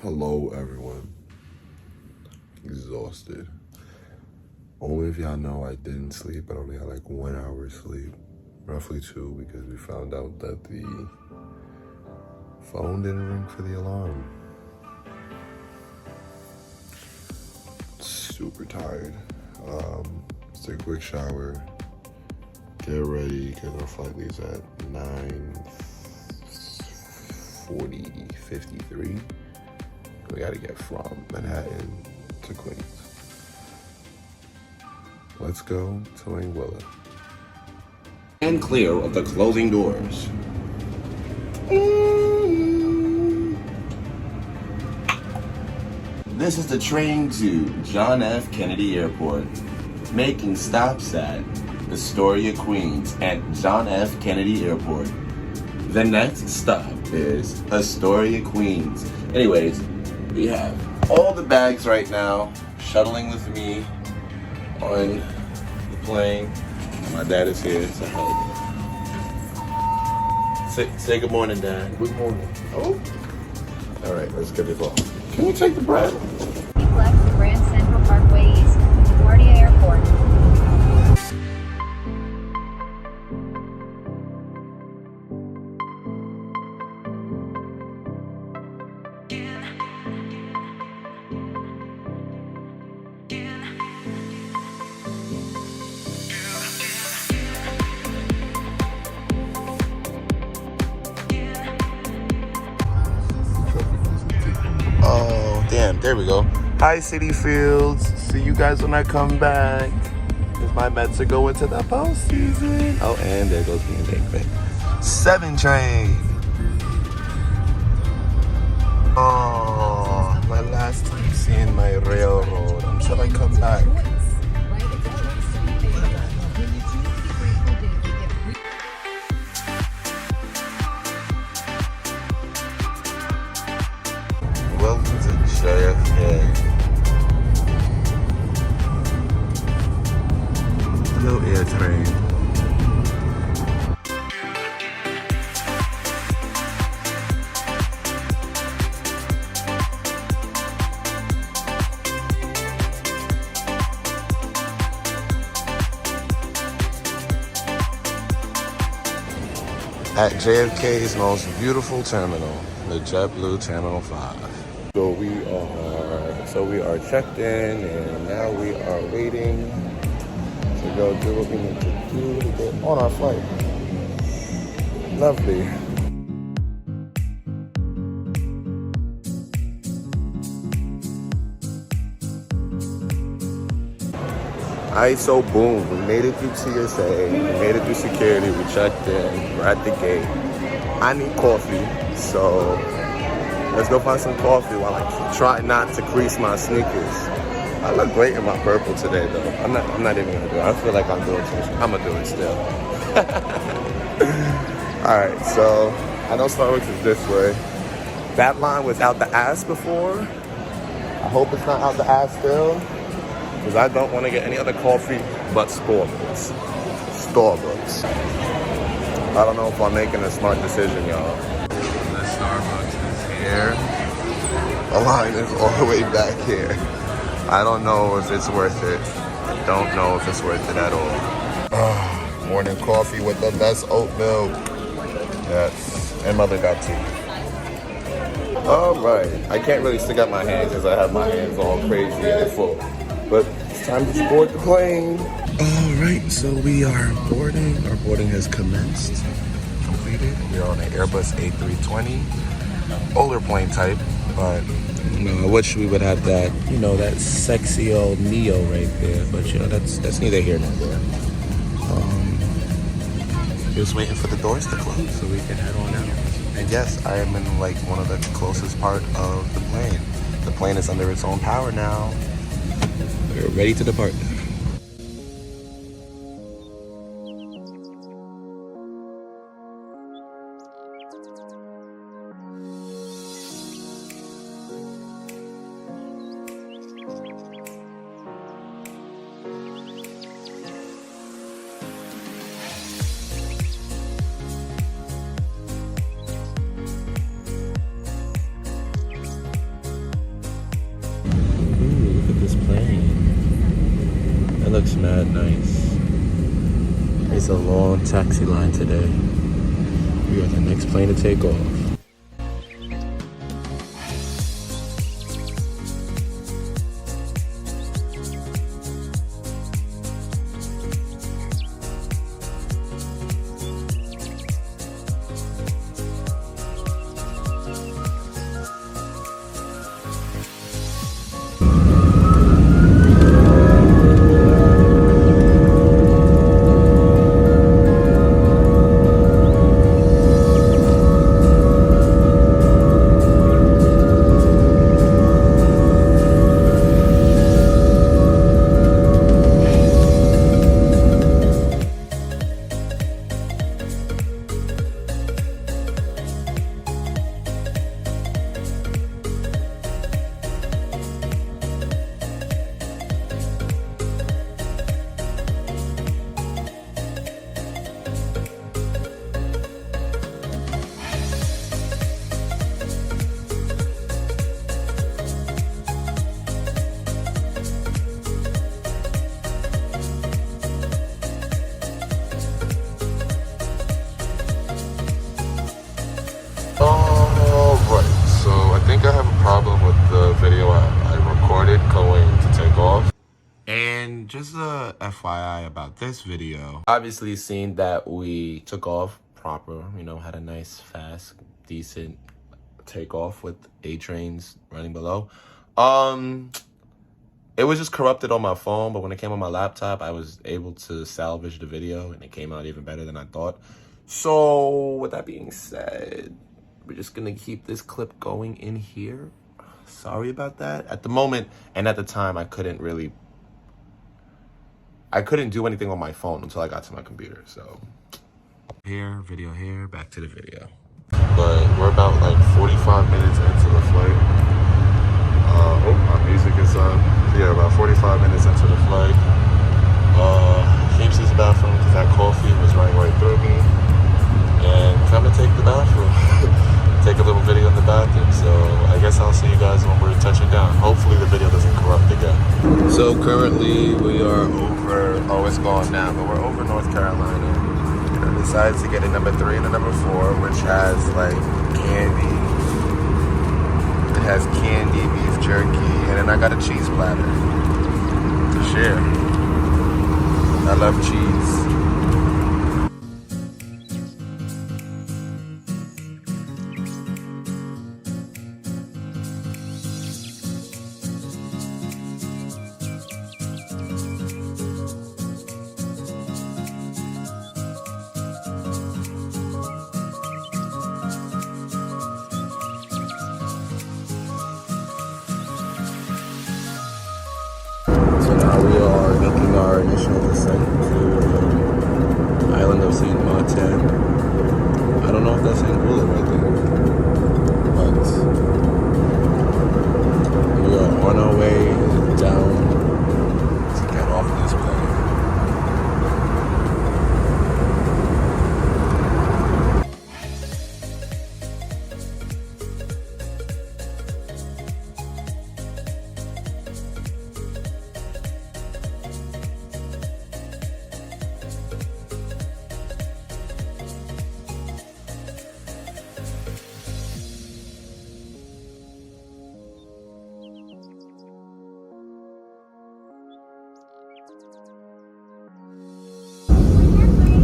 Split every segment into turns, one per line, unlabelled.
Hello, everyone. Exhausted. Only if y'all know I didn't sleep. I only had like 1 hour sleep, roughly 2, because we found out that the phone didn't ring for the alarm. Super tired. Let's take a quick shower, get ready, because our flight leaves at 9:53. We gotta get from Manhattan to Queens. Let's go to Anguilla.
And clear of the closing doors. This is the train to John F. Kennedy Airport, making stops at Astoria, Queens, and John F. Kennedy Airport. The next stop is Astoria, Queens. Anyways, we have all the bags right now shuttling with me on the plane. My dad is here to help. Say good morning, Dad.
Good morning.
Oh.
All right, let's get this off. Can we take the bread?
Keep left to Grand Central Parkway East, LaGuardia Airport.
Oh, damn, there we go. Hi, City Fields. See you guys when I come back. Because my Mets are going to the postseason. Oh, and there goes me and Big 7 train. Oh, my last time seeing my railroad until I come back. Welcome to JFK. Hello, air train. At JFK's most beautiful terminal, the Jetblue Terminal 5. So we are checked in, and now we are waiting to go do what we need to do to get on our flight. Lovely. Alright, so boom, we made it through TSA, we made it through security, we checked in, we're at the gate. I need coffee, so let's go find some coffee while I try not to crease my sneakers. I look great in my purple today, though. I'm not even gonna do it. I feel like I'm doing too much. I'm gonna do it still. All right, so I know Starbucks is this way. That line was out the ass before. I hope it's not out the ass still, because I don't want to get any other coffee but Starbucks. I don't know if I'm making a smart decision, y'all. The Starbucks is here. The line is all the way back here. I don't know if it's worth it. I don't know if it's worth it at all. Morning coffee with the best oat milk. Yes, and mother got tea. All right, I can't really stick out my hands because I have my hands all crazy and full. But it's time to board the plane. All right, so we are boarding. Our boarding has commenced, completed. We're on an Airbus A320, older plane type, but I wish we would have that, that sexy old Neo right there. But that's neither here nor there. Just waiting for the doors to close so we can head on out. And yes, I am in like one of the closest part of the plane. The plane is under its own power now. We're ready to depart. this plane. It looks mad nice. It's a long taxi line today. We are the next plane to take off. I have a problem with the video I recorded going to take off. And just a FYI about this video. Obviously seen that we took off proper, you know, had a nice, fast, decent takeoff with A-trains running below. It was just corrupted on my phone, but when it came on my laptop, I was able to salvage the video and it came out even better than I thought. So with that being said, we're just gonna keep this clip going in here. Sorry about that. At the moment and at the time, I couldn't do anything on my phone until I got to my computer. So here, video here, back to the video. But we're about like 45 minutes into the flight. My music is on. So yeah, about 45 minutes into the flight. Came to this bathroom because that coffee was running right through me. And I'm gonna take the bathroom. Take a little video in the bathroom. So I guess I'll see you guys when we're touching down. Hopefully the video doesn't corrupt again. So currently we are over, it's going down, but we're over North Carolina. I decided to get a number 3 and a number 4, which has like candy. It has candy, beef jerky, and then I got a cheese platter to share. I love cheese. We are making our initial descent to the island of Saint Marten. I don't know if that's Anguilla right there, but we are on our way down to get off this plane.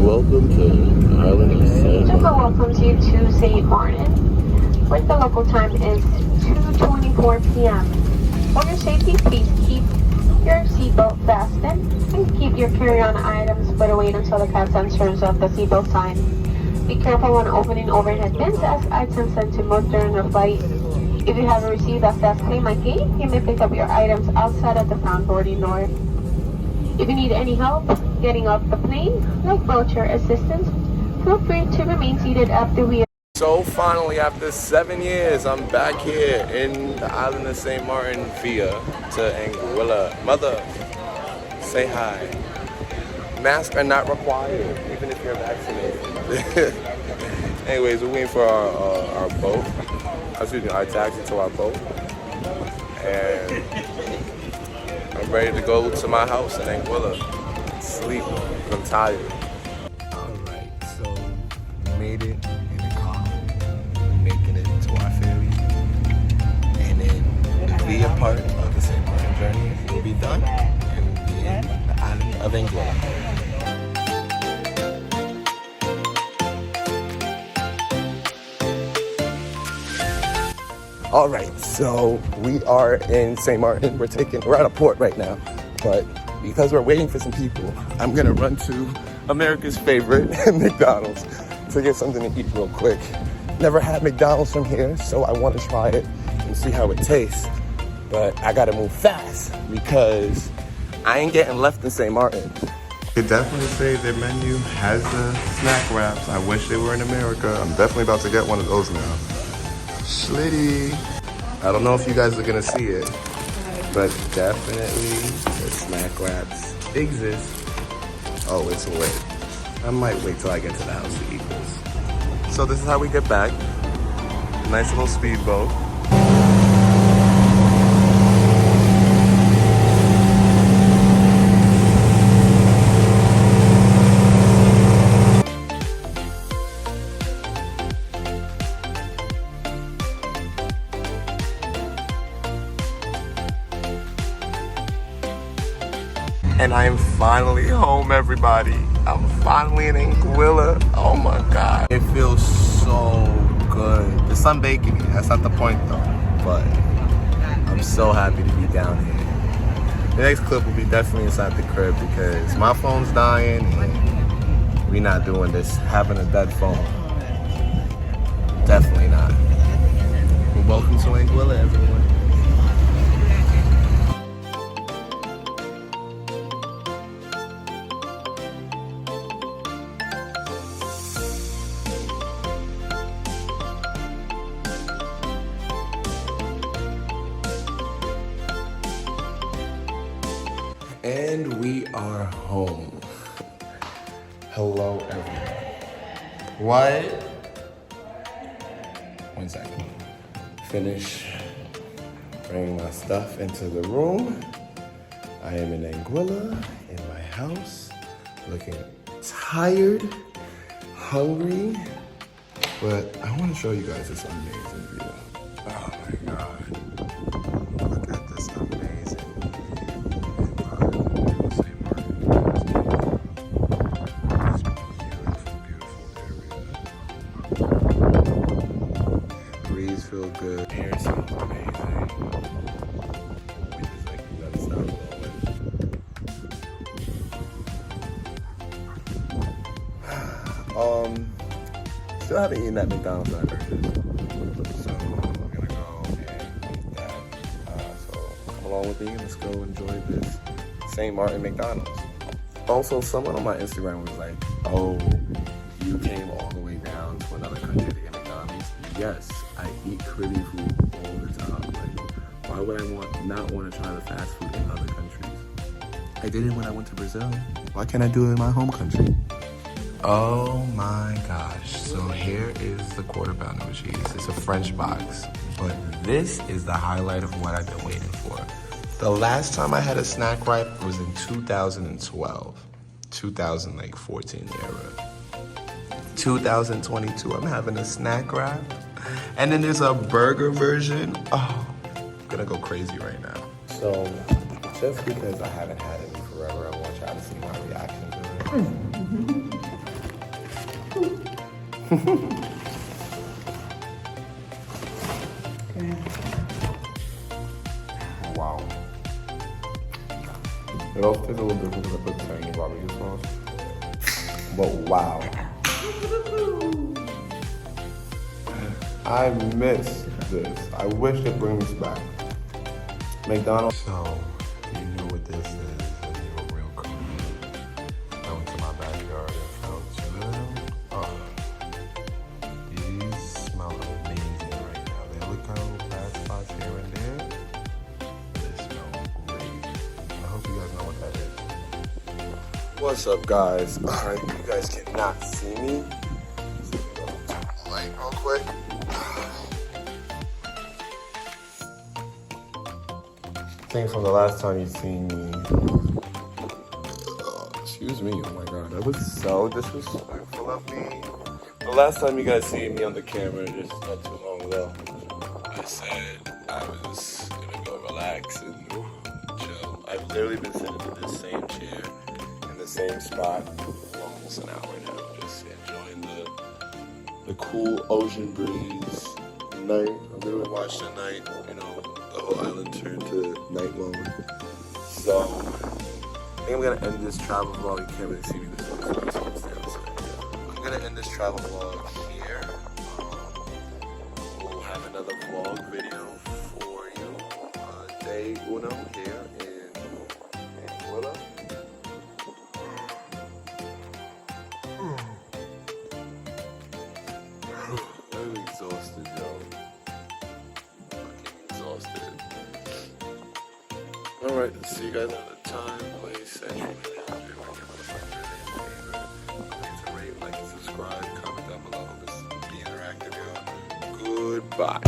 Welcome to the island of Saint Marten.
Welcome you to Saint Marten, where the local time is 2:24 p.m. For your safety, please keep your seatbelt fastened and keep your carry-on items put away until the captain turns off the seatbelt sign. Be careful when opening overhead bins as items tend to move during the flight. If you haven't received a fast payment gate, you may pick up your items outside of the front boarding door. If you need any help getting off the plane, like wheelchair assistance, feel free to remain seated at the wheel.
So finally, after 7 years, I'm back here in the island of Saint Marten via to Anguilla. Mother, say hi. Masks are not required, even if you're vaccinated. Anyways, we're waiting for our boat. Excuse me, our taxi to our boat. And ready to go to my house in Anguilla. Sleep. I'm tired. Alright, so we made it in the car. We're making it to our ferry. And then the via part of the Saint Marten journey will be done. And we'll be in the island of Anguilla. All right, so we are in Saint Marten. We're at a port right now, but because we're waiting for some people, I'm gonna run to America's favorite, McDonald's, to get something to eat real quick. Never had McDonald's from here, so I want to try it and see how it tastes. But I gotta move fast because I ain't getting left in Saint Marten. They definitely say their menu has the snack wraps. I wish they were in America. I'm definitely about to get one of those now. Schlitty. I don't know if you guys are gonna see it, but definitely the snack wraps exist. Oh, it's lit. I might wait till I get to the house to eat this. So this is how we get back. Nice little speedboat. And I am finally home, everybody. I'm finally in Anguilla. Oh my God. It feels so good. The sun baking me, that's not the point though. But I'm so happy to be down here. The next clip will be definitely inside the crib because my phone's dying and we're not doing this, having a dead phone. Definitely not. Well, welcome to Anguilla, everyone. And we are home. Hello, everyone. What? 1 second. Finish bringing my stuff into the room. I am in Anguilla, in my house, looking tired, hungry, but I want to show you guys this amazing view. Oh my God. Look at this amazing feel good. Air sounds amazing. We just like let it start blowing. Still haven't eaten that McDonald's that I purchased. So we're gonna go and eat that. So come along with me and let's go enjoy this Saint Marten McDonald's. Also, someone on my Instagram was like, "Oh, you came all the way down to another country to get McDonald's?" Yes. I eat Caribbean food all the time. Like, why would I not want to try the fast food in other countries? I did it when I went to Brazil. Why can't I do it in my home country? Oh my gosh. So here is the quarter pounder with cheese. It's a French box. But this is the highlight of what I've been waiting for. The last time I had a snack wrap was in 2012. 2014 era. 2022, I'm having a snack wrap. And then there's a burger version. Oh, I'm gonna go crazy right now. So, just because I haven't had it in forever, I want y'all to see my reaction to it. Wow. It also tastes a little different because I put tangy barbecue sauce. But wow. I miss this. I wish it brings back. McDonald's. So, you know what this is, and you're a real cool. I went to my backyard and found some. Oh, these smell amazing right now. They look kind of bad spots here and there. They smell great. I hope you guys know what that is. What's up, guys? Alright, you guys cannot see me. So go light real quick. think from the last time you've seen me. Excuse me, oh my god, that was so disrespectful of me. The last time you guys see me on the camera, just not too long ago, I said I was gonna go relax and chill. I've literally been sitting in this same chair in the same spot for almost an hour now, just enjoying the cool ocean breeze. Night, I literally watched the night, you know, the whole island turn to night mode. So I think I'm gonna end this travel vlog. You can't really see me this way, so I'm gonna end this travel vlog here. We'll have another vlog video for you. Day uno here in Anguilla. I'm exhausted, yo. Fucking exhausted. Alright, see you guys another time, place, and rate, like, and subscribe, comment down below. Just be interactive, yo. Goodbye.